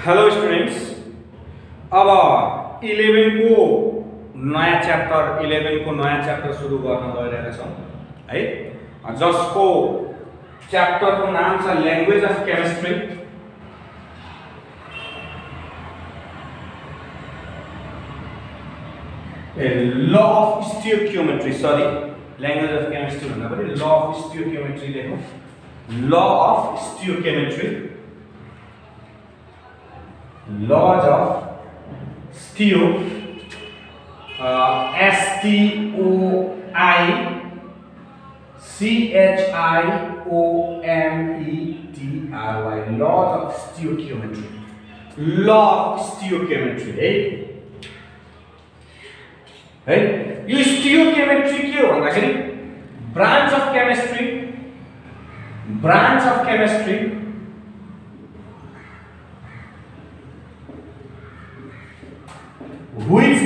Hello students, अब 11 को नयाँ च्याप्टर सुरु गर्न गइरहेका छौं है, जसको च्याप्टरको नाम छ language of chemistry. Law of stoichiometry, sorry language of chemistry भन्दा पनि ल अफ स्टियोकियोमेट्री लेखौं। Law of stoichiometry, laws of stio, STOICHIOMETRY, laws of stoichiometry, law of stoichiometry है। यो stoichiometry के हो भन्दाखेरि branch of chemistry which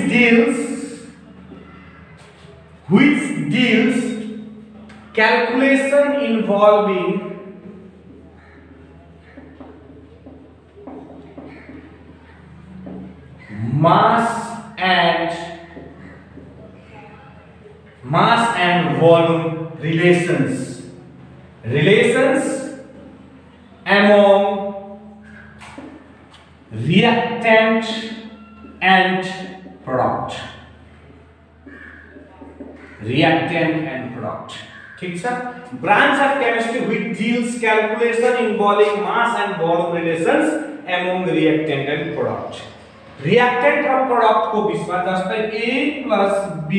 deals calculation involving mass and volume relations among reactant and product, ठीक छ। Branch of chemistry which deals calculation involving mass and volume relations among reactant and product। reactant र product को बीचमा जस्तै A plus B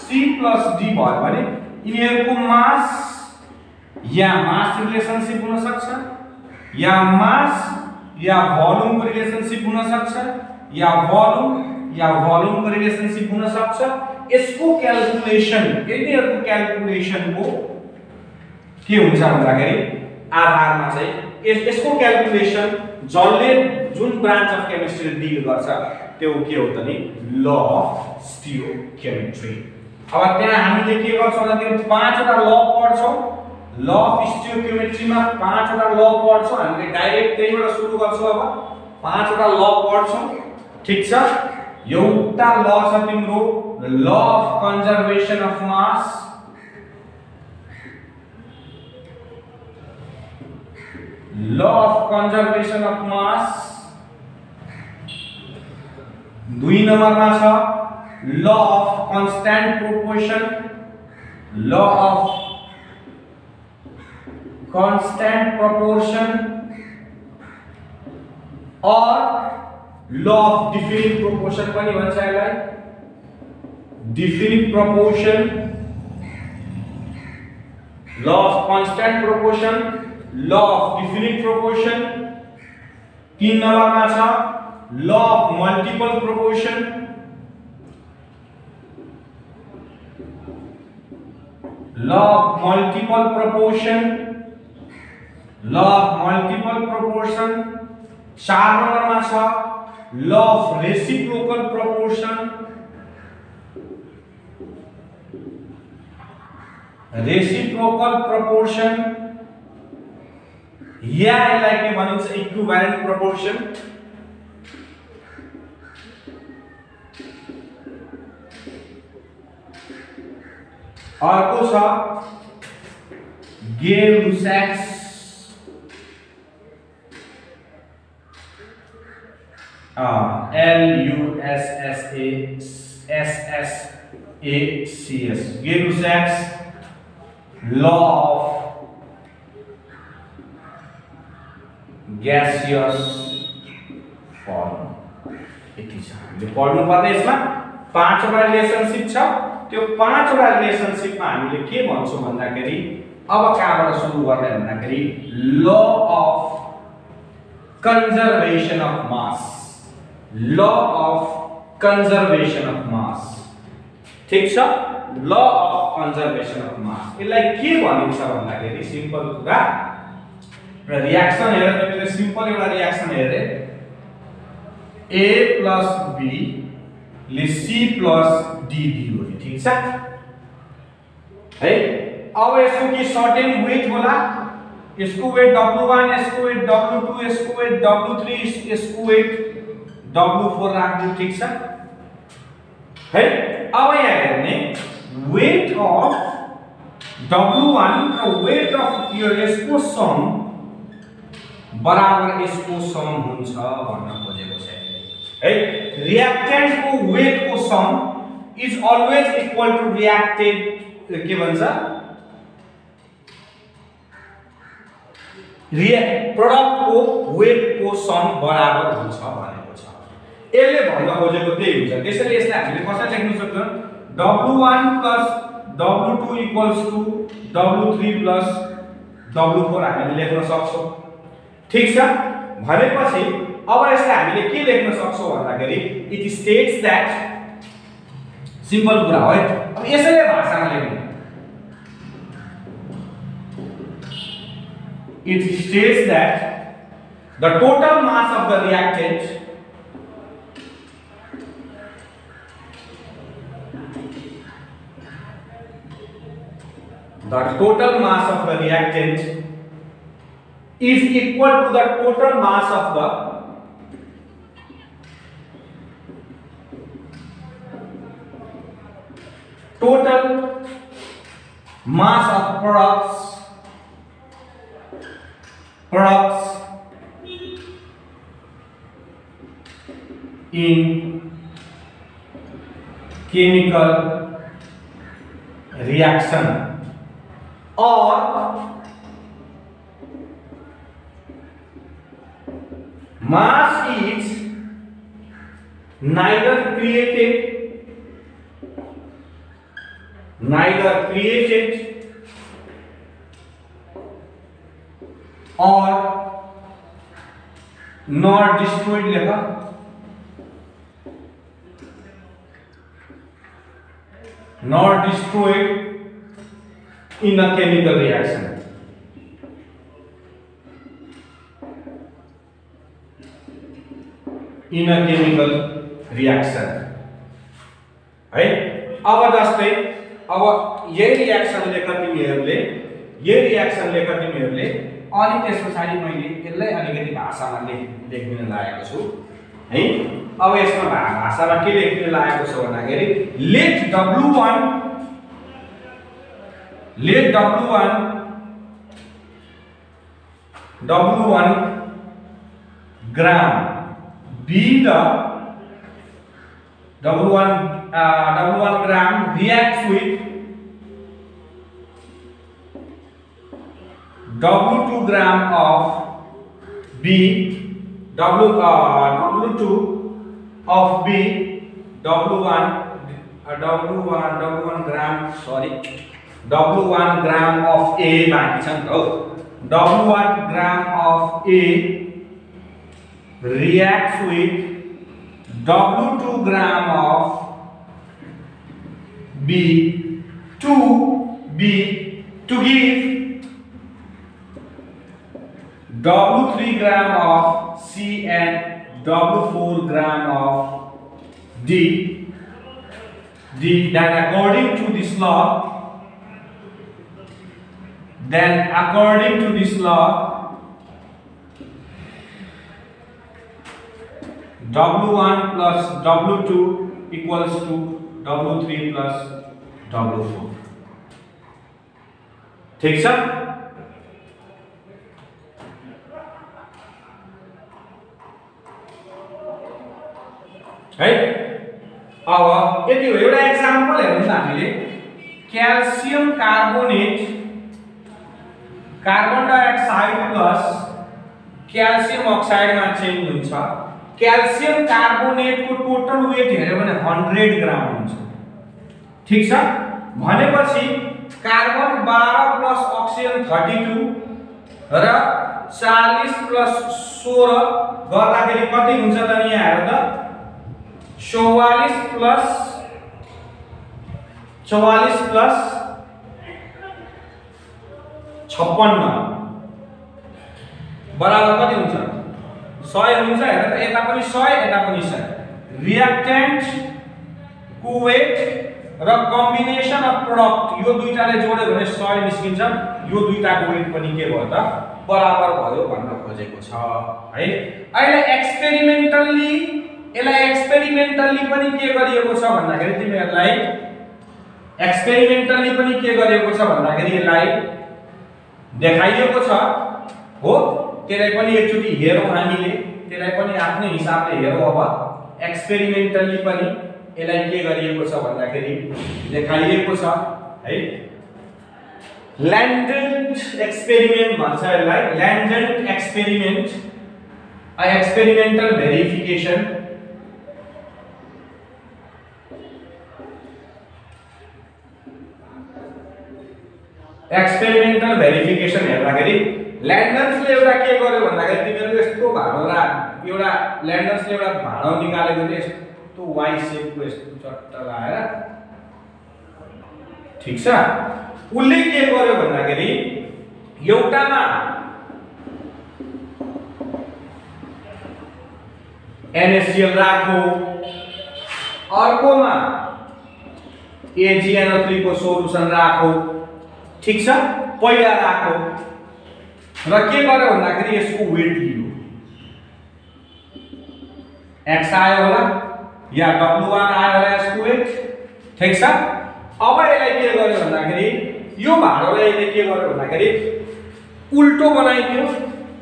C plus D भयो भने यिनीहरुको mass relationship हुन सक्छ, या मास या भोल्युम को रिलेशनशिप हुन सक्छ, या भोल्युम को रिलेशनशिप हुन सक्छ। यसको क्याल्कुलेसन, यिनीहरुको क्याल्कुलेसन को के हुन्छ भन्दाखेरि आधारमा चाहिँ यसको क्याल्कुलेसन जसले जुन ब्रान्च अफ केमिस्ट्री डिल गर्छ त्यो के हो त नि ल अफ स्टियोकियोमेट्री। अब त्यहाँ हामीले के गर्छौं भन्दाखेरि 5 वटा ल पढ्छौं। ल अफ स्टियोकियोमेट्रीमा 5 वटा ल पढ्छौं। हामीले डाइरेक्ट त्यहीबाट सुरु गर्छौं। अब 5 वटा ल पढ्छौं, ठीक छ। एउटा ल छ तिम्रो law of conservation of mass, law of conservation of मास। 2 नम्बरमा छ law of constant proportion, law of constant proportion और लॉ ऑफ डिफिनिट प्रोपोर्शन पनि भन्छ यसलाई। Definite proportion, law of constant proportion, law of definite proportion. 3 नम्बरमा छ law of multiple proportion, law of multiple proportion, law of multiple proportion. 4 नम्बरमा छ law of reciprocal proportion, या यसलाई के भनिन्छ इक्विभ्यालेन्ट प्रोपोर्सन। अर्को छ Gay Lussac's, LUSSACS, Gay Lussac's law of gaseous form. यति छ हामीले पढ्नु पर्ने। यसमा 5 वटा रिलेशनशिप छ। त्यो 5 वटा रिलेशनशिपमा हामीले के भन्छौं भन्दाखेरि अब कहाँबाट सुरु गर्ने भन्दाखेरि law of conservation of mass, law of conservation of mass, ठीक छ। Law of conservation of mass यसलाई के भनिन्छ भन्दाखेरि सिम्पल कुरा र रिएक्सन हेरेर तिमीले सिम्पल एउटा रिएक्सन हेरे A plus B ले C plus D दियो, ठीक छ है। अब यसको के सर्टेन वेट होला यसको वेट W1, यसको वेट W2, यसको वेट W3, यसको वेट W4 राख्दियौ, ठीक छ है। अब यहाँ हेर्ने वेट अफ W1 र वेट अफ यसको सम बराबर यसको सम हुन्छ भन्न खोजेको छ है। रिएक्टेन्ट को वेट को sum is always equal to reacted के भन्छ प्रोडक्ट को वेट को सम बराबर हुन्छ भनेको छ। यसले भन्न खोजेको त्यही हुन्छ। त्यसैले यसलाई हामीले कसरी लेख्न सक्छौं W1 W2 W3 W4 हामीले लेख्न सक्छौं, ठीक छ। भनेपछि अब यसलाई हामीले के लेख्न सक्छौं भन्दाखेरि इट स्टेट्स दैट सिम्पल कुरा हो है। अब यसैले भाषामा लेख्नु it states that the total mass of the reactant is equal to the total mass of the products in chemical reaction, or mass is neither created or nor destroyed लेखा nor destroyed in a chemical reaction. In a chemical reaction है। अब जस्तै अब यही reaction लेख तिमीहरुले अनि त्यसपछि मैले यसलाई अलिकति भाषामा लेख्न लागेको छु है। अब यसमा भाषामा के लेख्न लागेको छ भन्दाखेरि let W1 gram be the W1 gram reacts with W2 gram of B, W2 of B, W1 gram of A बाँकी छ नि त हो। W1 gram of A reacts with W2 gram of B to give W3 gram of C and W4 gram of D. Then according to this law, W1 plus W2 equals to W3 plus W4, ठीक छ है। अब यति हो। एउटा example हेरौँ न हामीले calcium carbonate carbon dioxide plus calcium अक्साइडमा चेन्ज हुन्छ। क्याल्सियम कार्बोनेट को टोटल वेट हेर्यो भने 100 ग्राम हुन्छ, ठीक छ। भनेपछि कार्बन 12 प्लस अक्सिजन 32 र 40 प्लस 16 गर्दाखेरि कति हुन्छ त यहाँ हेर त 44 प्लस 56 बराबर कति हुन्छ 100 हुन्छ। हेर त यता पनि 100 यता पनि 100। रिएक्टेन्ट को वेट र कम्बिनेसन अफ प्रोडक्ट यो दुईटाले जोड्यो भने 100 निस्किन्छ। यो दुईटाको वेट पनि के भयो त बराबर भयो भन्न खोजेको छ है। अहिले एक्सपेरिमेन्टली पनि के गरिएको छ भन्दाखेरि तिमीहरुलाई एक्सपेरिमेन्टली पनि के गरिएको छ भन्दाखेरि यसलाई देखाइएको छ हो। त्यसलाई पनि एकचोटी हेरौँ हामीले, त्यसलाई पनि आफ्नै हिसाबले हेरौँ। अब एक्सपेरिमेन्टली पनि यसलाई के गरिएको छ भन्दाखेरि देखाइएको छ है। ल्यान्डेड एक्सपेरिमेन्ट भन्छ यसलाई, landed experiment, a experimental verification. Experimental verification हेर्दाखेरि ल्यान्डर्सले एउटा के गर्यो भन्दाखेरि तिमीहरुको यस्तो भाँडो एउटा ल्यान्डर्सले एउटा भाँडो निकालेको थियो यस्तो वाइ शेपको यस्तो चट्ट लाएर, ठीक छ। उसले के गर्यो भन्दाखेरि एउटामा NaCl राख्यो, अर्कोमा AgNO3 को सोलुसन राख्यो, ठीक छ। पहिला राख्यो र के गर्यो भन्दाखेरि यसको वेट लियो, x आयो होला या W1 आयो होला यसको वेट, ठीक छ। अब यसलाई के गर्यो भन्दाखेरि यो भाँडोलाई यसले के गर्यो भन्दाखेरि उल्टो बनाइदियो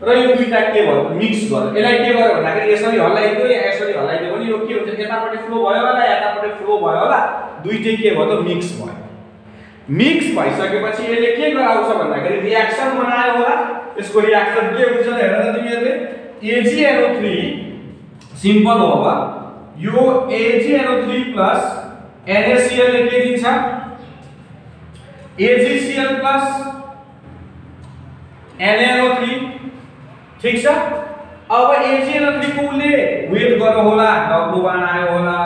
र यो दुईटा के भयो मिक्स गर्यो। यसलाई के गर्यो भन्दाखेरि यसरी हल्लाइदियो या यसरी हल्लाइदियो भने यो के हुन्छ, यतापट्टि फ्लो भयो होला यतापट्टि फ्लो भयो होला, दुईटै के भयो त मिक्स भयो। मिक्स भइसकेपछि यसले के गराउँछ भन्दाखेरि रियाक्सन बनायो होला। यसको रियाक्सन के हुन्छ हेर त तिमीहरुले, AgNO3 सिम्पल हो। अब यो AgNO3 प्लस NaCl ले के दिन्छ, AgCl प्लस NaNO3, ठीक छ। अब AgNO3 को ले वेट गर्यो होला, W1 आयो होला,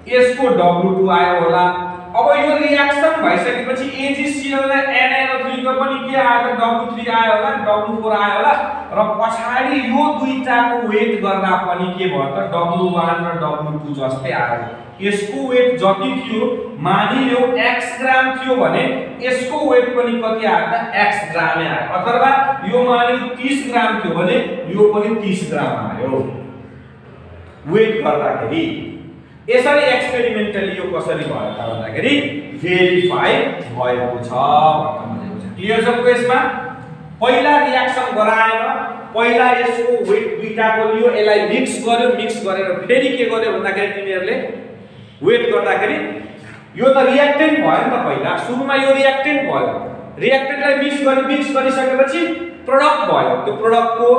यसको W2 आयो होला। अब यो रियाक्सन भइसकेपछि AgCl र NaNO3 को पनि के आयो त W3 आयो होला, W4 आयो होला र पछाडी यो दुईटाको वेट गर्दा पनि के भयो त W1 र W2 जस्तै आयो। यसको वेट जति थियो मानिलियो x ग्राम थियो भने यसको वेट पनि कति आयो त x ग्रामै आयो, अथवा यो मानिलियो 30 ग्राम थियो भने यो पनि 30 ग्राम आयो वेट गर्दाखेरि। यसरी एक्सपेरिमेन्टली यो कसरी भयो त भन्दाखेरि भेरिफाई भएको छ भन्न खोजेको छ। क्लियर छ यसमा? पहिला रियाक्सन गराएन, पहिला यसको वेट दुईटाको लियो, यसलाई मिक्स गर्यो, मिक्स गरेर फेरि के गर्यो भन्दाखेरि तिमीहरुले वेट गर्दाखेरि यो त रिएक्टेन्ट भयो नि त। पहिला सुरुमा यो रिएक्टेन्ट भयो, रिएक्टेन्टलाई मिक्स गरिसकेपछि प्रोडक्ट भयो। त्यो प्रोडक्टको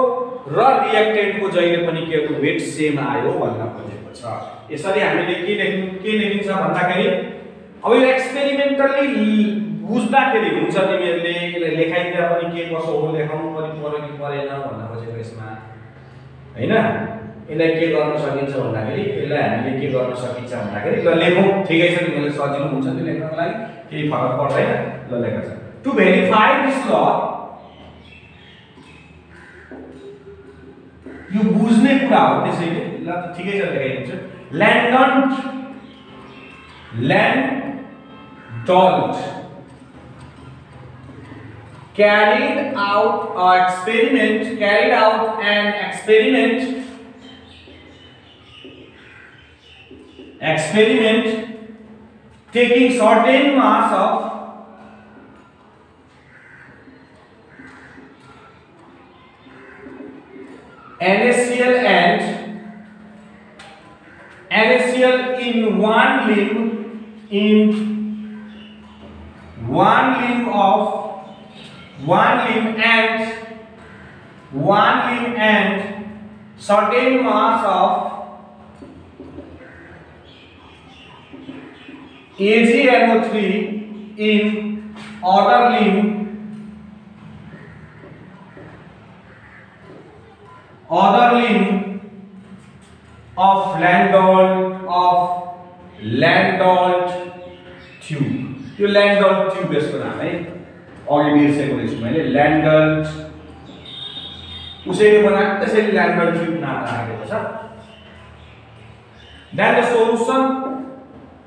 र रिएक्टेन्टको जहिले पनि के हो वेट सेम आयो भन्न खोजेको छ। यसरी हामीले के लेखिन्छ भन्दाखेरि अब यो एक्सपेरिमेन्टली बुझ्दाखेरि हुन्छ, तिमीहरुले यसलाई लेखाइदिँदा पनि के कसो हो लेखाउनु पनि पर्यो कि परेन भन्न खोजेको यसमा हैन। यसलाई के गर्न सकिन्छ भन्दाखेरि यसलाई हामीले के गर्न सकिन्छ भन्दाखेरि ल लेखौँ, ठिकै छ, तिमीहरुले सजिलो हुन्छ त्यो लेख्नको लागि, केही फरक पर्दैन। ल लेख्छ टु भेरिफाई दिस ल, यो बुझ्ने कुरा हो त्यसैले ल ठिकै छ लेखाइदिन्छु। ल्यान्डोल्ट carried out an experiment taking certain mass of NaCl and NaCl in one limb and certain mass of AgNO3 in other limb of Landolt tube। यो Landolt tube यसको नाम है, अघि बिर्सेको रहेछु मैले। Landolt उसैले बनाएको त्यसैले Landolt tube नाम राखेको छ। Then the solution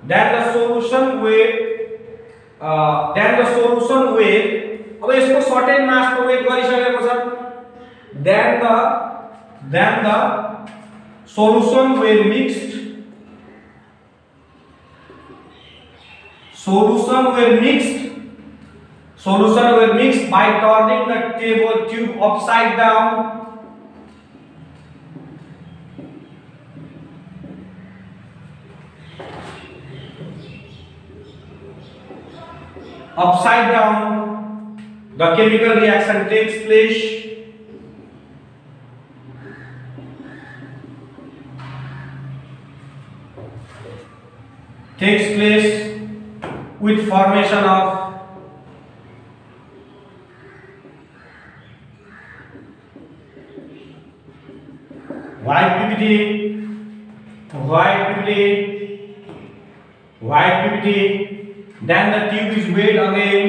then the solution where अब यसको सर्टेन मास को वेट गरिसकेको छ, then the solution were mixed by turning the table tube upside down. Upside down, the chemical reaction takes place. With formation of white PPT, then the tube is weighed again.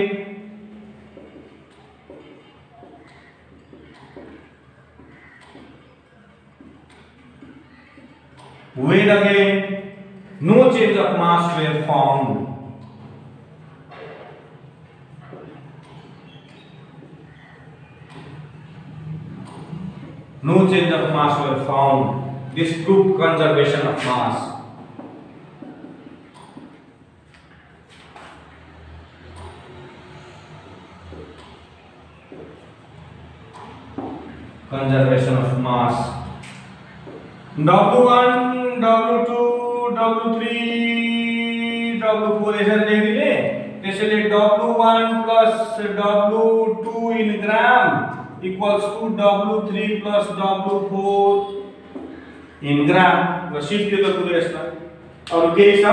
No change of mass were found. No change of mass were found. This proved conservation of mass. Conservation of mass. W1, W2, W3, W4 ऐसा लिख दीजिए। इसलिए W1 plus W2 in gram equals to W3 plus W4 in gram। Shift के तो यसमा अरु केही छ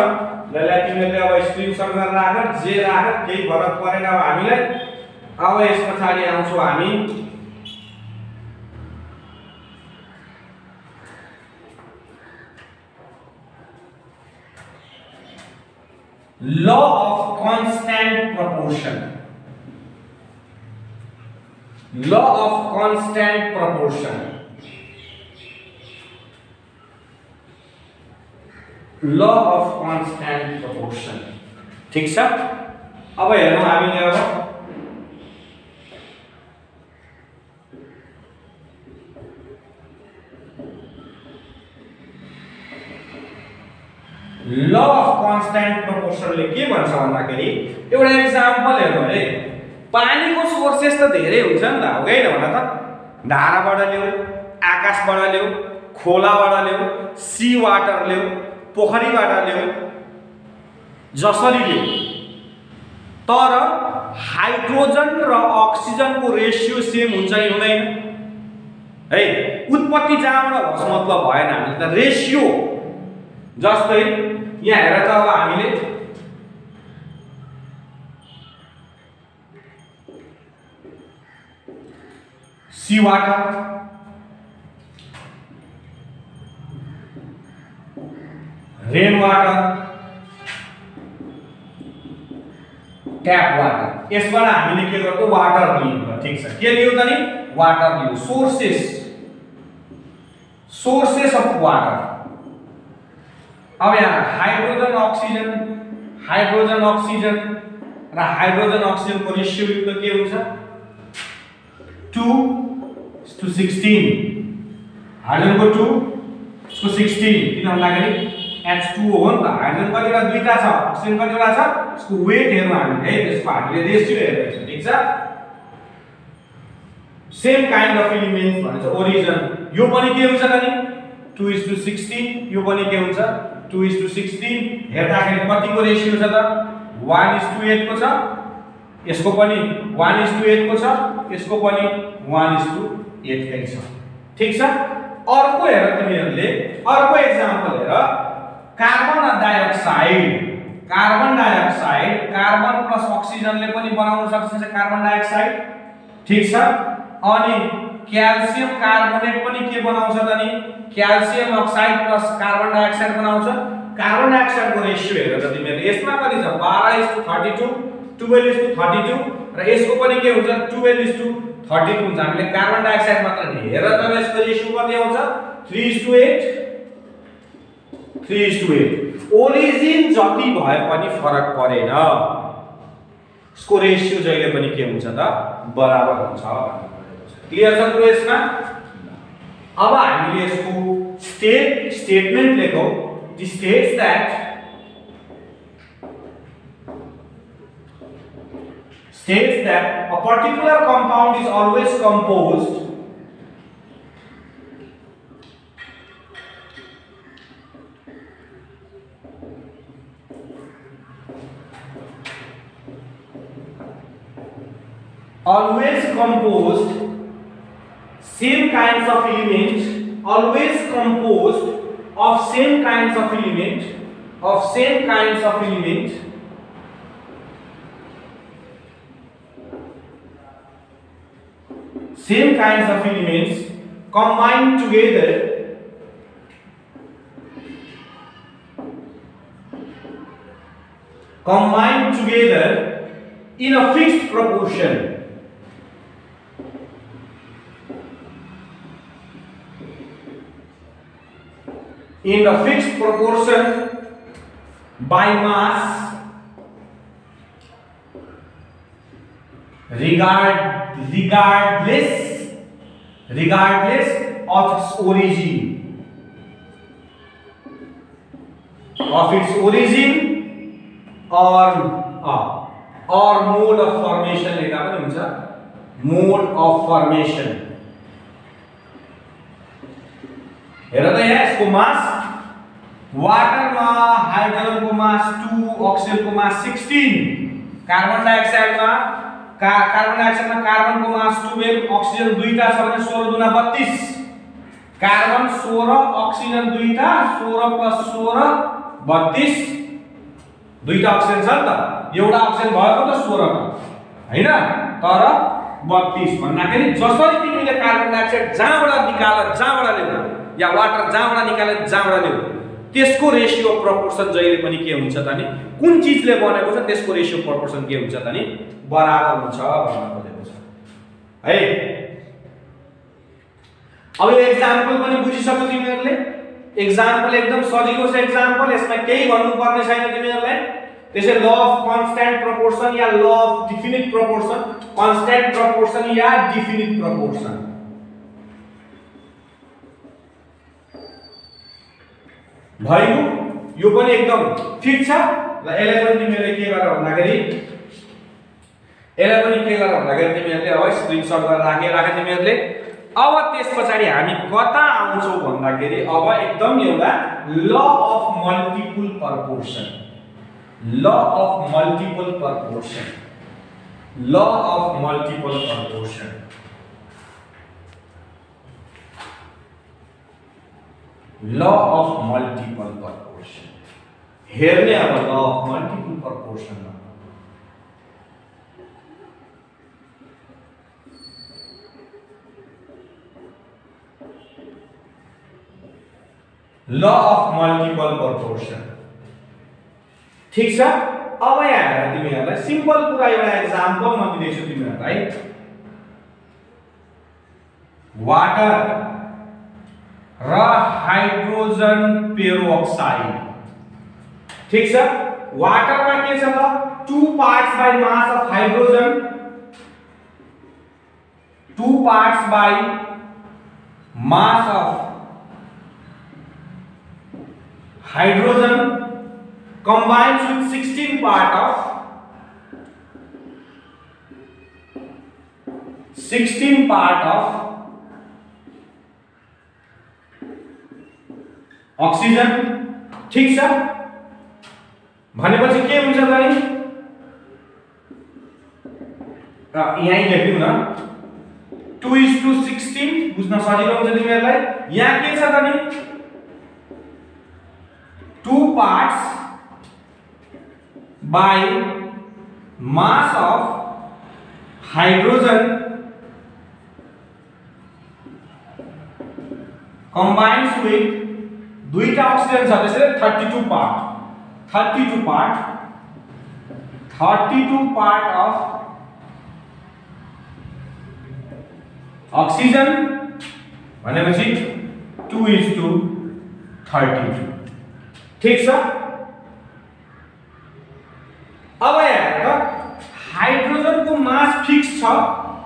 ललाई तिमीले अब स्क्रिनशट गरेर राख, जे राख केही फरक परेन अब हामीलाई। अब यस पछाडी आउँछौ हामी law of constant proportion. Law of constant proportion. Law of constant proportion. ठीक छ? अब हेरौँ हामीले अब लॉ अफ कांस्टेंट प्रोपोर्शन ले के भन्छ भन्दाखेरि एउटा एक्जाम्पल हेर्नु है। पानीको सोर्सेस त धेरै हुन्छ नि त, हो हैन भन त। धाराबाट ल्याऊ, आकाशबाट ल्याऊ, खोलाबाट ल्याऊ, सी वाटर ल्याऊ, पोखरीबाट ल्याऊ, जसरी ल्याऊ, तर हाइड्रोजन र अक्सिजनको रेशियो सेम हुन्छ कि हुँदैन? है, उत्पत्ति जहाँबाट होस् मतलब भएन, हामीले त रेशियो जस्तै यहाँ हेर त अब हामीले sea water, rain water, tap water, यसबाट हामीले के गर्छौं वाटर लियौं। ठीक छ, के लियौं त नि वाटर लियौं। Sources of water. अब यहाँ हाइड्रोजन ऑक्सीजन र हाइड्रोजन ऑक्सीजन को रेशियो त के हुन्छ 2:16। हाइड्रोजन को 2:16 किन भन्दाखेरि H2O हो नि त। हाइड्रोजन कतिवटा दुईटा छ, ऑक्सीजन कतिवटा छ, यसको वेट हेर्नु हामी है, त्यसको हामीले रेशियो हेर्नु छ। ठीक छ, सेम काइन्ड अफ एलिमेन्ट्स भन्छ ओरिजिन। यो पनि के हुन्छ त नि 2:16, यो पनि के हुन्छ 2:16। हेर्दाखेरि कतिको रेशियो छ त 1:8 को छ, यसको पनि 1:8 को छ, यसको पनि 1:8 कै छ। ठीक छ। अर्को हेर तिमीहरुले, अर्को एक्जाम्पल हेर। कार्बन डाइअक्साइड कार्बन प्लस अक्सिजनले पनि बनाउन सक्छ कार्बन डाइअक्साइड। ठीक छ। अनि क्याल्सियम कार्बोनेट पनि के बनाउँछ त नि calcium oxide plus carbon dioxide बनाउँछ। कार्बन डाइअक्साइड को रेशियो हेर त तिमीहरुले, यसमा कति छ 12:32, 12:32 र यसको पनि के हुन्छ 12:32 हुन्छ। हामीले कार्बन डाइअक्साइड मात्र हेर त यसको रेशियो कति आउँछ 3:8। 3:8 ओरिजिन जति भए पनि फरक परेन, यसको रेशियो जहिले पनि के हुन्छ त बराबर हुन्छ। क्लियर छ कुरो यसमा? अब हामीले यसको statement लेखौं। It states that a particular compound is always composed same kinds of elements, always composed of same kinds of elements, combined together in a fixed proportion. In a fixed proportion by mass, regardless of its origin, or mode of formation लेख्दा पनि हुन्छ, mode of formation। हेर त यहाँ यसको मास, वाटरमा हाइड्रोजनको मास 2, अक्सिजनको मास 16, carbon डाइअक्साइडमा कार्बनको मास 12, oxygen दुईटा छ भने 16 दुना 32, कार्बन 16, अक्सिजन दुईटा 16 + 16 32, दुईटा अक्सिजन छ नि त, एउटा अक्सिजन भएको त 16 त हैन, तर 32 भन्दाखेरि जसरी तिमीले कार्बन डाइअक्साइड जहाँबाट ल्याऊ या वाटर जहाँबाट निकाले जहाँबाट ल्याऊ, त्यसको रेशियो प्रोपोर्सन जहिले पनि के हुन्छ त नि, कुन चीजले बनेको छ त्यसको रेशियो प्रोपोर्सन के हुन्छ त नि बराबर हुन्छ भन्न खोजेको छ है। अब यो एक्जाम्पल पनि बुझिसक्यो तिमीहरुले, एक्जाम्पल एकदम सजिलो छ एक्जाम्पल, यसमा केही भन्नु पर्ने छैन तिमीहरुलाई। त्यसै law of constant proportion yeah law of definite proportion, constant proportion yeah definite proportion भयो, यो पनि एकदम ठीक छ। ल यसलाई पनि तिमीहरुले के गर भन्दाखेरि तिमीहरुले अब स्क्रिनशट गरेर राखे तिमीहरुले। अब त्यसपछि हामी कता आउँछौ भन्दाखेरि अब एकदम एउटा law of multiple proportion, law of multiple proportion, law of multiple proportion, law of multiple proportion हेर्ने। अब law of multiple proportion law of multiple proportion ठीक छ। अब यहाँ हेर तिमीहरुलाई सिम्पल कुरा एउटा एक्जाम्पल म दिदैछु तिमीहरुलाई। वाटर र हाइड्रोजन पेरोक्साइड ठीक छ। वाटरमा के छ त 2 parts by mass of hydrogen, 2 parts by mass of hydrogen combines with 16 part of oxygen ठीक छ। भनेपछि के हुन्छ त नि यही लेख्दिउ न 2:16 बुझ्न सजिलो हुन्छ तिमीहरुलाई। यहाँ के छ त नि 2 parts by mass of hydrogen combines with दुईटा ऑक्सीजन छ त्यसैले 32 part of oxygen भनेपछि 2:32 ठीक छ। अब यहाँ हाइड्रोजनको मास फिक्स छ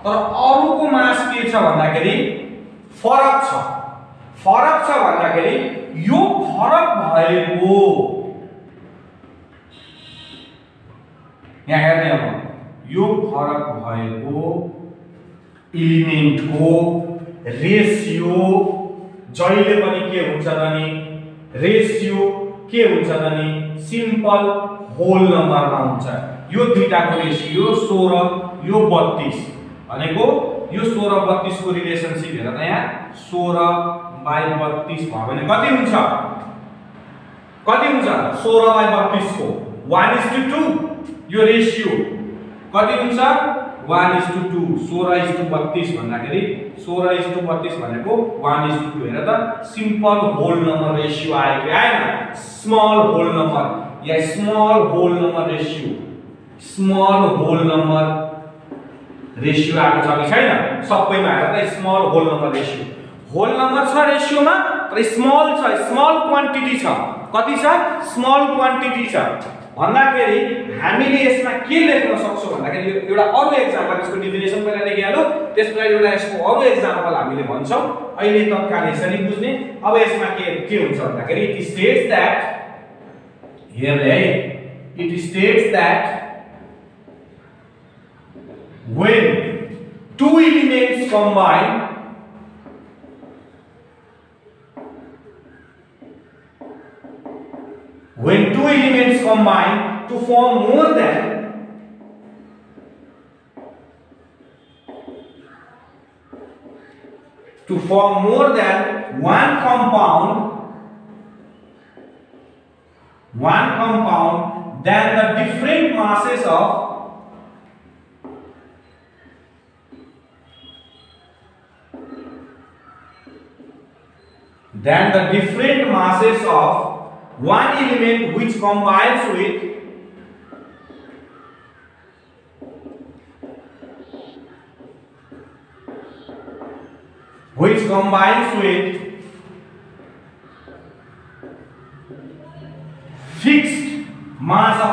तर अरुको मास के छ भन्दाखेरि फरक छ। फरक छ भन्दाखेरि यो फरक भएको यहाँ हेर्ने अब यो फरक भएको एलिमेन्टको रेशियो जहिले पनि के हुन्छ त नि रेशियो के हुन्छ त नि सिम्पल होल नम्बरमा हुन्छ। यो दुईटाको रेशियो 16 यो 32 भनेको यो 16 32 को रिलेसनशिप हेर त यहाँ 16/32 भयो भने कति हुन्छ 16/32 को 1:2 यो रेशियो कति हुन्छ 1:2 16:32 भन्दाखेरि 16:32 भनेको 1:2 हेर त सिम्पल होल नम्बर रेशियो आयो कि आएन स्मल होल नम्बर या small whole number ratio small whole number ratio आएको छ कि छैन सबैमा हेर त small whole number ratio whole number छ रेशियोमा तर स्मल छ स्मल क्वान्टिटी छ कति छ स्मल क्वान्टिटी छ भन्दाखेरि हामीले यसमा के लेख्न सक्छौं भन्दाखेरि एउटा अरु एक्जाम्पल यसको डेफिनेसन पहिला लेखिहालौ त्यसपछि एउटा यसको अरु एक्जाम्पल हामीले भन्छौं अहिले तत्काल यसरी बुझ्ने। अब यसमा के हुन्छ भन्दाखेरि it states that here it states that when two elements combine to form more than one compound then the different masses of one element which combines with fixed mass of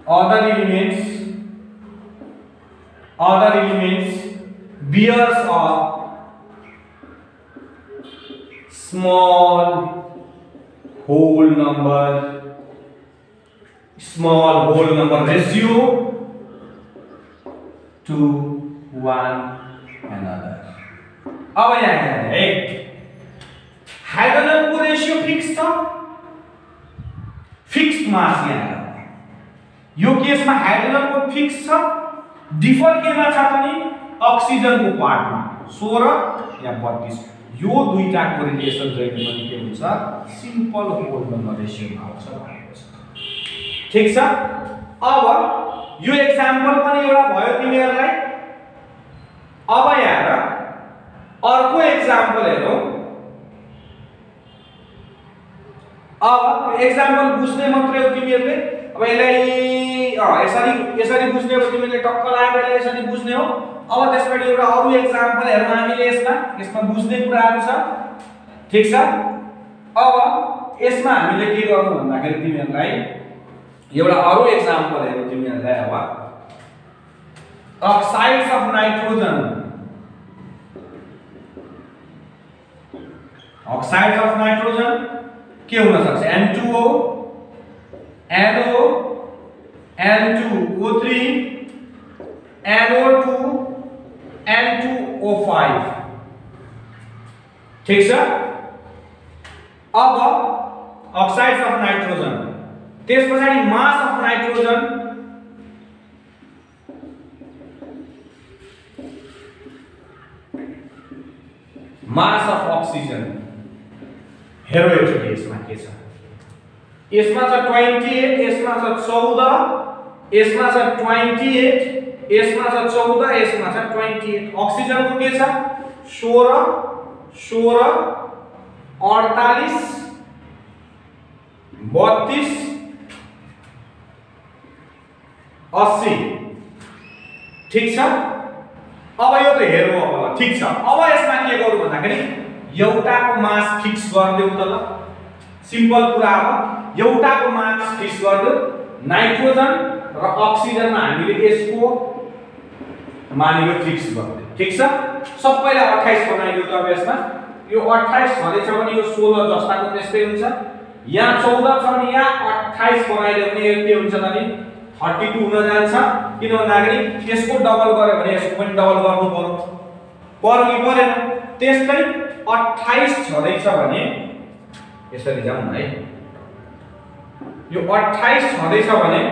other elements bears a small whole number ratio to one another। अब यहाँ है hydrogen को ratio fix छ fixed mass यहाँ यो केसमा hydrogen को fix छ डिफर केमा छ पनि ऑक्सिजन को पार्टमा 16 या 32 यो दुईटा को रिलेसन जहिले पनि के हुन्छ सिम्पल होल नम्बर रेशियोमा आउँछ भनेको छ। ठीक छ। अब यो एक्जाम्पल पनि एउटा भयो तिमीहरुलाई। अब यहाँ अर्को एक्जाम्पल हेरौ। अब एक्जाम्पल बुझ्ने मात्रै हो तिमीहरुले। अब यसलाई यसरी बुझ्ने हो तिमीले टक्क लागेर यसरी बुझ्ने हो। अब त्यसपछि एउटा अरु एक्जाम्पल हेरौँ हामीले यसमा बुझ्ने कुराहरु छ। ठीक छ। अब यसमा हामीले के गर्नु भन्दाखेरि तिमीहरुलाई एउटा अरु एक्जाम्पल हेरौँ तिमीहरुलाई। अब ऑक्साइड्स अफ नाइट्रोजन के हुन सक्छ N2O NO N2O3 NO2 N2O5। ठीक छ। अब ऑक्साइड्स अफ नाइट्रोजन त्यसपछि mass of nitrogen mass of oxygen हेरो एकचोटी यसमा के छ यसमा छ 28 यसमा छ 14 यसमा छ 28 यसमा छ 14 यसमा छ 28 ऑक्सीजन को के छ 16 16 48 32 80। ठीक छ। अब यो त हेरौँ अब ठीक छ। अब यसमा के गरौँ भन्दाखेरि एउटाको मास फिक्स गरिदेऊ त ल। सिम्पल कुरा हो, एउटाको मास फिक्स गरिदेऊ। नाइट्रोजन र अक्सिजनमा हामीले यसको मानिलो फिक्स गरिदियो। ठीक छ, सबैलाई 28 बनाइदियो त। अब यसमा यो 28 छँदैछ भने यो 16 जस्ताको त्यस्तै हुन्छ। यहाँ 14 छ भने यहाँ 28 बनाइदियो भने यो के हुन्छ त नि 32 हुन जान्छ। किन भन्दाखेरि यसको डबल गर्यो भने यसको पनि डबल गर्नु पर्यो कि परेन। त्यस्तै 28 छँदैछ भने यसरी जाउँ न है, यो 28 छँदैछ भने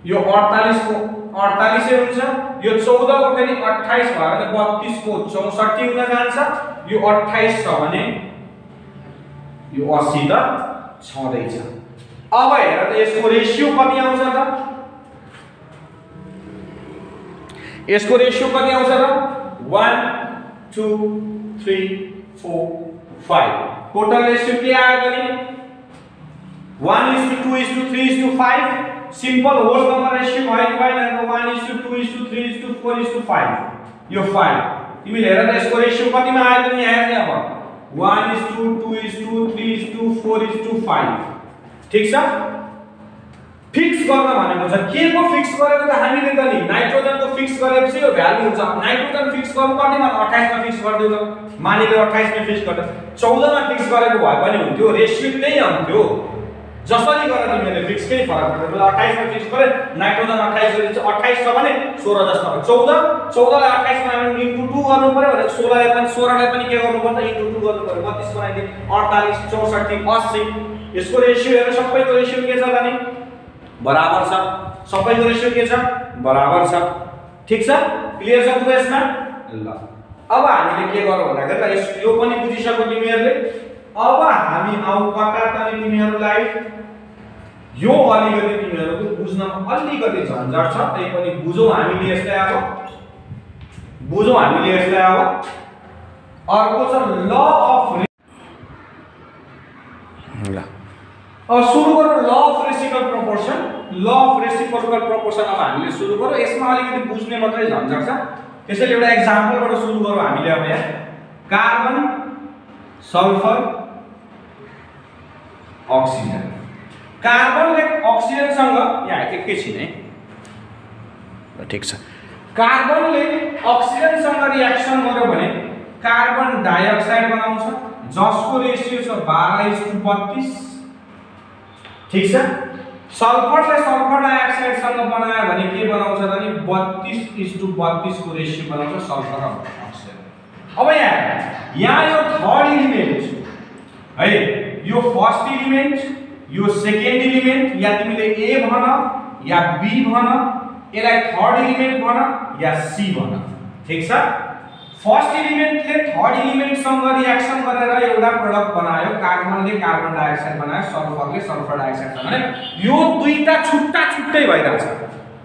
यो 48 को 48 हुन्छ। यो 14 को फेरि 28 भएर 32 को 64 हुन जान्छ। यो 28 छ भने यो 80 त छँदैछ। अब हेर त यसको रेशियो कति आउँछ त, यसको रेशियो कति आउँछ त 1 2 3 4 5। टोटल रेशियो के आयो त नि 1:2:3:5। सिंपल होल नंबर रेशियो भयो कि भएन? 1:2:3:4:5 यो 5। तिमीले हेर त यसको रेशियो कतिमा आयो त नि यहाँ हेर्ने अब 1:2:3:4:5। ठीक छ, फिक्स गर्न भनेको छ के को फिक्स गरेको त हामीले त नि नाइट्रोजन को फिक्स गरेपछि यो भ्यालु हुन्छ। नाइट्रोजन फिक्स गर्नु कतिमा 28 मा फिक्स गर्दियौ त। मानिले 28 मा फिक्स गर्दा 14 मा फिक्स गरेको भए पनि हुन्थ्यो, रेशियो त्यही आउँथ्यो। जसरी गरेर तिमीले फिक्स केही फरक पर्दैन। 28 मा फिक्स गरे नाइट्रोजन 28 गरेपछि 28 छ भने 16 जस्तो भयो। 14 लाई 28 मा हामी इन्टु 2 गर्नु पर्यो भने 16 लाई पनि के गर्नु पर्छ इन्टु 2 गर्नु पर्यो। 32 बनाइदिए 48 64 80। यसको रेशियो हेर, सबैको रेशियो के छ त नि बराबर छ। सबैको रेशियो के छ बराबर छ। ठीक छ, क्लियर छ कुरा यसमा? ल अब हामीले के गरौँ भन्दाखेरि यो पनि बुझिसक्यो तिमीहरुले। अब हामी आउ कता त नि तिमीहरुलाई यो अलिकति तिमीहरुको बुझ्न अलिकति झन्झट छ, त्यही पनि बुझौँ हामीले यसलाई। अब बुझौँ हामीले यसलाई। अब अर्को छ ल अफ ल। अब सुरु गरौँ law of reciprocal proportion. Law of reciprocal proportion अब हामीले सुरु गरौँ। यसमा अलिकति बुझ्ने मात्रै झन्झट छ, त्यसैले एउटा एक्जाम्पलबाट सुरु गरौँ हामीले। अब यहाँ कार्बन सल्फर अक्सिजन। कार्बनले अक्सिजनसँग यहाँ एकैछिन है, ठीक छ। कार्बनले अक्सिजनसँग रिएक्सन गर्यो भने कार्बन डाइअक्साइड बनाउँछ, जसको रेशियो छ 12:32। ठीक छ। सल्फरले सल्फर डाइअक्साइडसँग बनायो भने के बनाउँछ त नि 32:32 को रेशियो बनाउँछ सल्फर र अक्सिजन। अब यहाँ यो थर्ड एलिमेन्ट है, यो फर्स्ट एलिमेन्ट, यो सेकेन्ड एलिमेन्ट, या तिमीले ए भन या बी भन, यसलाई थर्ड एलिमेन्ट भन या सी भन। ठीक छ। फर्स्ट एलिमेन्टले थर्ड एलिमेन्टसँग रिएक्सन गरेर एउटा प्रोडक्ट बनायो। कार्बनले कार्बन डाइअक्साइड बनायो, सल्फरले सल्फर डाइअक्साइड बनायो। यो दुईटा छुट्टा छुट्टै भइराछ।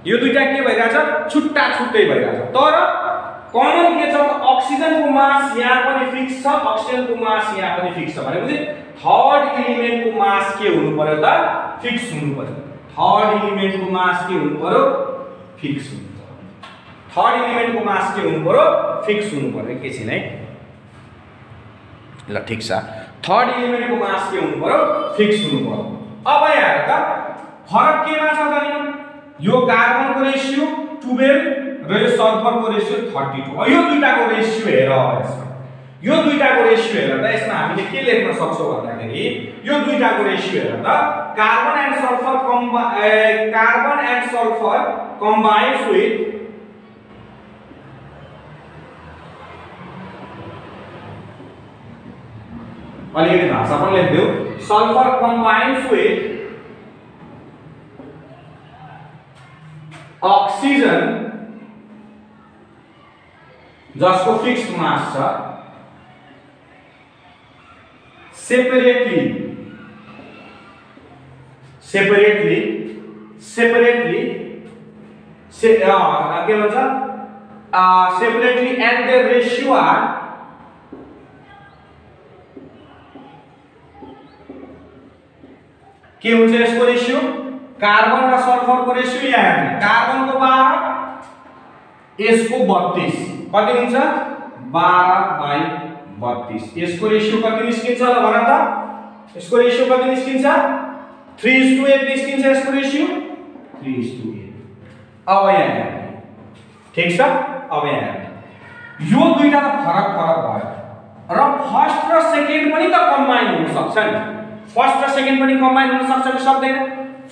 यो दुईटा के भइराछ छुट्टा छुट्टै भइराछ। तर कमन के छ त अक्सिजनको मास यहाँ पनि फिक्स छ, अक्सिजनको मास यहाँ पनि फिक्स छ भनेपछि थर्ड एलिमेन्टको मास के हुनु पर्यो त फिक्स हुनु पर्यो। थर्ड एलिमेन्टको मास के हुनु पर्यो फिक्स हुनु पर्यो। थर्ड एलिमेन्टको मास के हुनु पर्यो फिक्स हुनु पर्यो। एकैछिन है ल, ठीक छ। थर्ड एलिमेन्टको मास के हुनु पर्यो फिक्स हुनु पर्यो। अब यहाँ हेर त फरक केमा छ त नि यो कार्बनको रेशियो 12 र यो सल्फरको रेशियो 32। यो दुईटाको रेशियो हेर, यसमा यो दुईटाको रेशियो हेर त। यसमा हामीले के लेख्न सक्छौं भन्दाखेरि यो दुईटाको रेशियो हेर त। Carbon and sulphur combines with अलिकति भाषा पनि लेख्दियौ। सल्फर कम्बाइन्स विथ अक्सिजन जसको फिक्स्ड मास छ सेपरेटली के भन्छ separately and the ratio are के हुन्छ यसको रेशियो कार्बन र सल्फरको रेशियो यहाँ हेर्नु। कार्बनको 12 यसको 32 कति हुन्छ 12/32 32। यसको रेशियो कति निस्किन्छ ल भन त? यसको रेशियो कति निस्किन्छ? 3:8 निस्किन्छ यसको रेशियो 3:8। अब यहाँ हेर्नु, ठीक छ? अब यहाँ हेर्नु, यो दुईटा त फरक भयो र फर्स्ट र सेकेन्ड पनि त कम्बाइन हुन सक्छ नि। फर्स्ट र सेकेन्ड पनि कम्बाइन हुन सक्छ कि सक्दैन?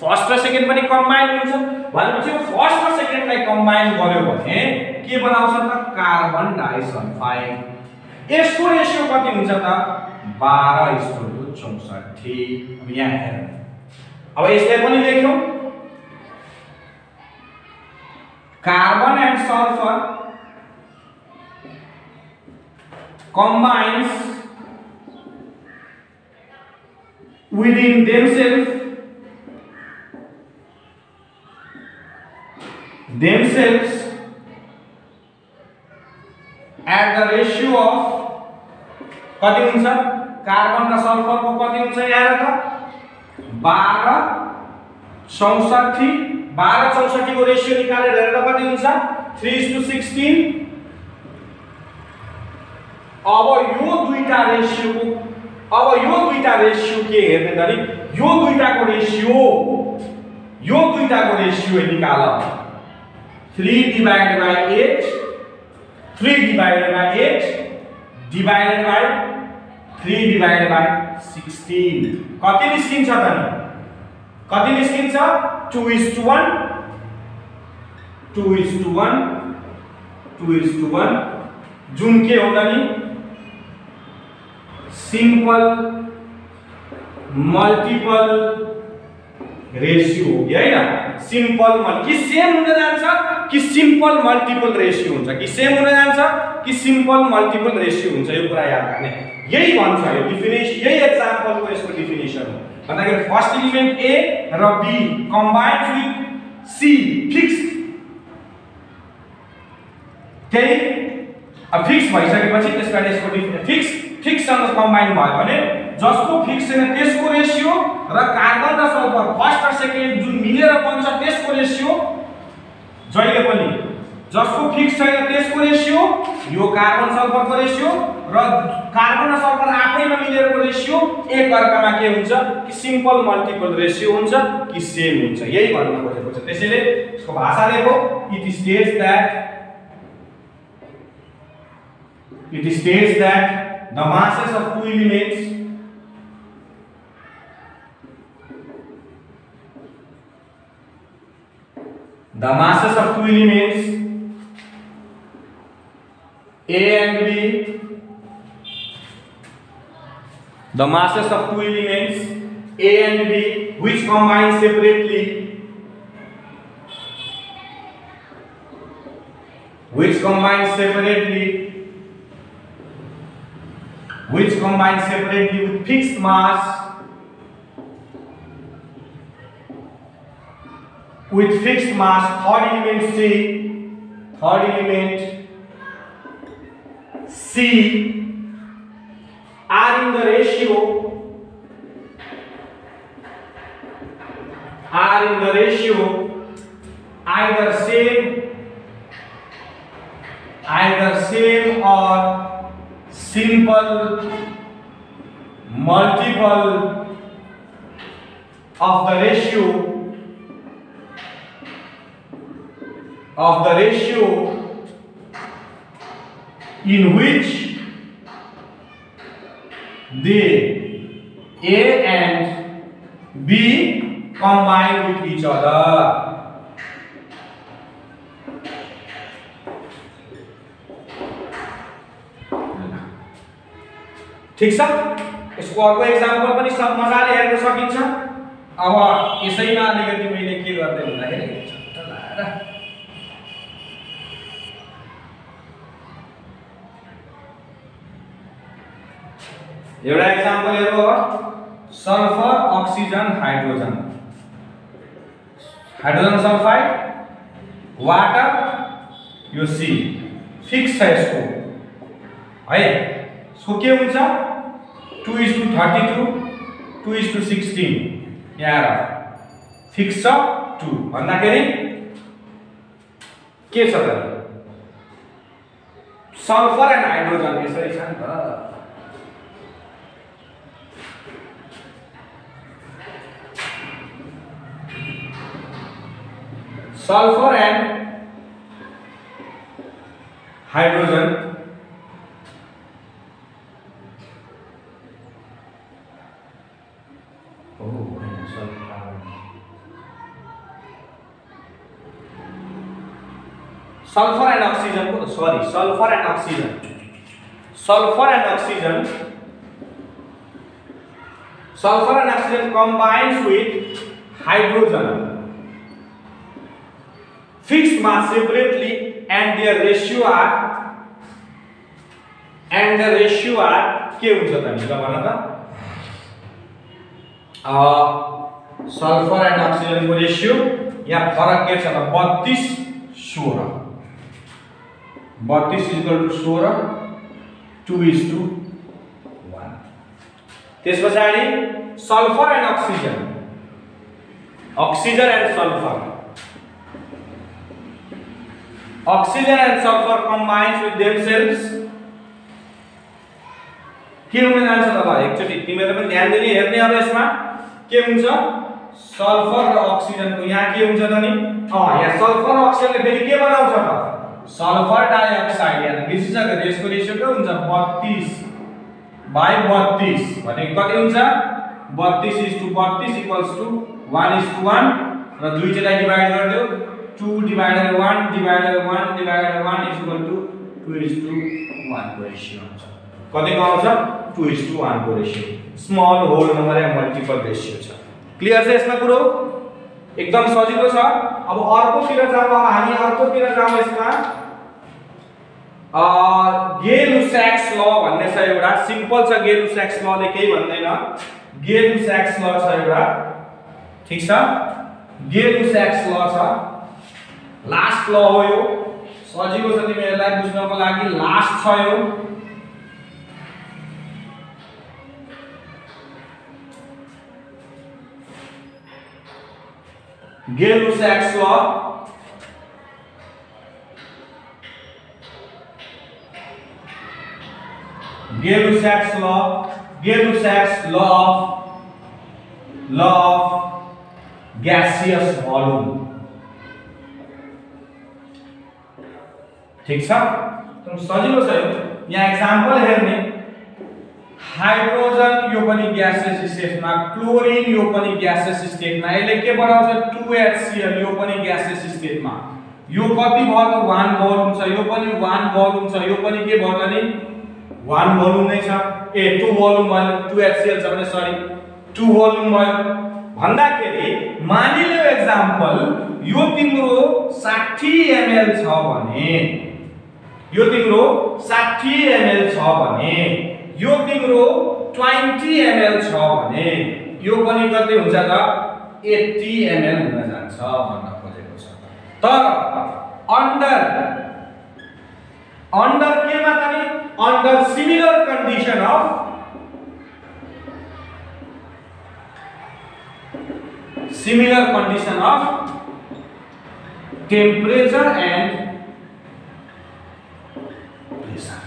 फर्स्ट र सेकेन्ड पनि कम्बाइन हुन्छ भनेपछि फर्स्ट र सेकेन्डलाई कम्बाइन गर्यो भने के बनाउँछ त? Carbon disulphide. यसको रेशियो कति हुन्छ त? 12:64। अब यहाँ हेर्नु, अब यसलाई पनि लेख्यौ, carbon and sulphur combines within themselves at the ratio of कति हुन्छ? कार्बन र सल्फरको कति हुन्छ यहाँ त? 12:64। 12:64 को रेशियो निकालेर हेर्दा कति हुन्छ? 3:16। अब यो दुईटा रेशियो के हेर्ने त नि? यो दुईटाको रेशियो निकाल। 3 divided by 8 divided by 3 divided by 16 कति निस्किन्छ त नि? कति निस्किन्छ? 2:1 जुन के हो त नि? सिंपल मल्टिपल रेशियो हो कि हैन? सिंपल कि सेम हुन जान्छ कि सिंपल मल्टिपल रेशियो हुन्छ कि सेम हुन जान्छ कि सिंपल मल्टिपल रेशियो हुन्छ, यो कुरा याद राख्ने। यही भन्छ यो डेफिनेसन, यही एक्जाम्पलको यसको डेफिनेसन हो। भन्दाखेरि फर्स्ट एलिमेन्ट ए र B combined with C fixed, त्यही अब फिक्स भइसकेपछि त्यसबाट यसको फिक्ससँग कम्बाइन भयो भने जसको फिक्स छैन त्यसको रेशियो र कार्बन र सल्फर फर्स्ट र सेकेन्ड जुन मिलेर बन्छ त्यसको रेशियो, जहिले पनि जसको फिक्स छैन त्यसको रेशियो, यो कार्बन सल्फरको रेशियो र कार्बन र सल्फर आफैमा मिलेरको रेशियो एक अर्कामा के हुन्छ कि सिम्पल मल्टिपल रेशियो हुन्छ कि सेम हुन्छ, यही भन्न खोजेको छ। त्यसैले यसको भाषा लेखो, it states that the masses of two elements A and B, the masses of two elements A and B which combine separately with fixed mass third element C are in the ratio either same or simple multiple of the ratio in which they A and B combine with each other. ठीक छ? यसको अर्को example पनि सब मजाले हेर्न सकिन्छ। अब यसैमा अलिकति मैले के गर्दै भन्दाखेरि एउटा एक्जाम्पल हेर्नु हो, sulphur oxygen hydrogen sulphide water, यो सी फिक्स छ यसको है। सो के हुन्छ 2:32 2:16 यहाँ फिक्स छ 2 भन्दाखेरि के छ त सल्फर एन्ड हाइड्रोजन यसरी छ नि त। Sulphur and hydrogen sulfur and oxygen sulfur and oxygen combines with hydrogen fixed mass separately and their ratio are के हुन्छ त नि ल भन त सल्फर एन्ड अक्सिजन को रेशियो यहाँ फरक के छ त 32:16 32 = 16 2:1 त्यसपछि sulphur and oxygen and sulphur combines with themselves के हुन जान्छ त ल एकचोटी तिमीहरुले पनि ध्यान दिने हेर्ने अब यसमा के हुन्छ सल्फर र अक्सिजन को यहाँ के हुन्छ त नि यहाँ सल्फर र अक्सिजनले फेरि के बनाउँछ त सल्फर डाइअक्साइड यानी विशेषको यसको रेशियो के हुन्छ 32/32 भनेको कति हुन्छ 32:32 = 1:1 र दुईटैलाई डिवाइड गरिदियो 2/1 = 2:1 को रेशियो हुन्छ कति को आउँछ 2:1 को रेशियो स्मल होल नम्बर या मल्टिपल रेशियो छ क्लियर छ यसमा कुरो एकदम सजिलो छ अब अर्कोतिर जाऊ हामी अर्कोतिर जाऊ यसमा गे-लुसाक्स ल भन्ने छ एउटा सिम्पल छ गे-लुसाक्स लले केही भन्दैन गे-लुसाक्स ल छ एउटा ठीक छ गे-लुसाक्स ल छ लास्ट ल हो यो सजिलो छ तिमीहरुलाई बुझ्नको लागि लास्ट छ यो गे-लुसाक्स law of gaseous volume ठीक छ तुम सजिलो छ यहाँ एग्जांपल हेर्ने हाइड्रोजन यो पनि ग्यासियस स्टेटमा क्लोरिन यो पनि ग्यासियस स्टेटमा यसले के बनाउँछ 2HCl यो पनि ग्यासियस स्टेटमा यो कति भयो त 1 भोल्युम छ यो पनि 1 भोल्युम छ यो पनि के भयो नि 1 भोल्युम नै छ 2 भोल्युम भयो 2HCl छ भने सरी 2 भोल्युम भयो भन्दाखेरि मानिलियो एक्जाम्पल यो तिम्रो 60 ml छ भने यो तिम्रो 60 ml छ भने यो तिम्रो 20 ml छ भने यो पनि कति हुन्छ त 80 ml हुन जान्छ भन्न खोजेको छ तर अन्डर केमा त नि under similar condition of temperature and pressure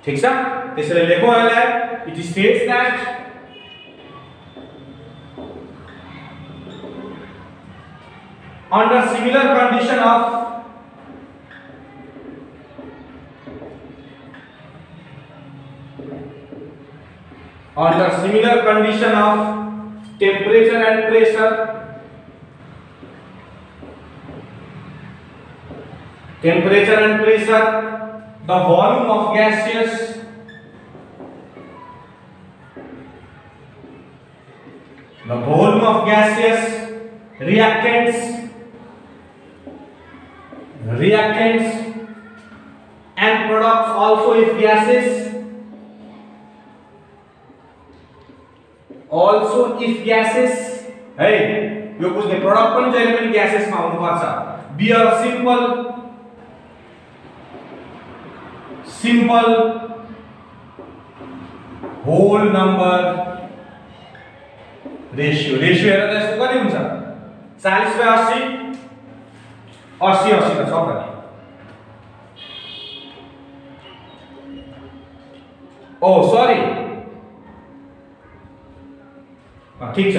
ठीक छ त्यसैले लेखौ यसलाई it states that under similar condition of temperature and pressure the volume of gaseous reactants and products also if gases है यो बुझ्ने प्रोडक्ट पनि जहिले पनि ग्यासेस मा हुनु पर्छ be a simple whole number ratio हेर्दा यसको कति हुन्छ 40/80 80 त छ त नि ओ सरी ठीक छ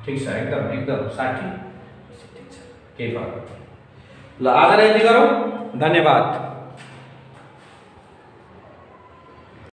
ठिक छ, एकदम एकदम 60 ठिक छ, केही फरक ल। आजलाई यति गरौँ, धन्यवाद।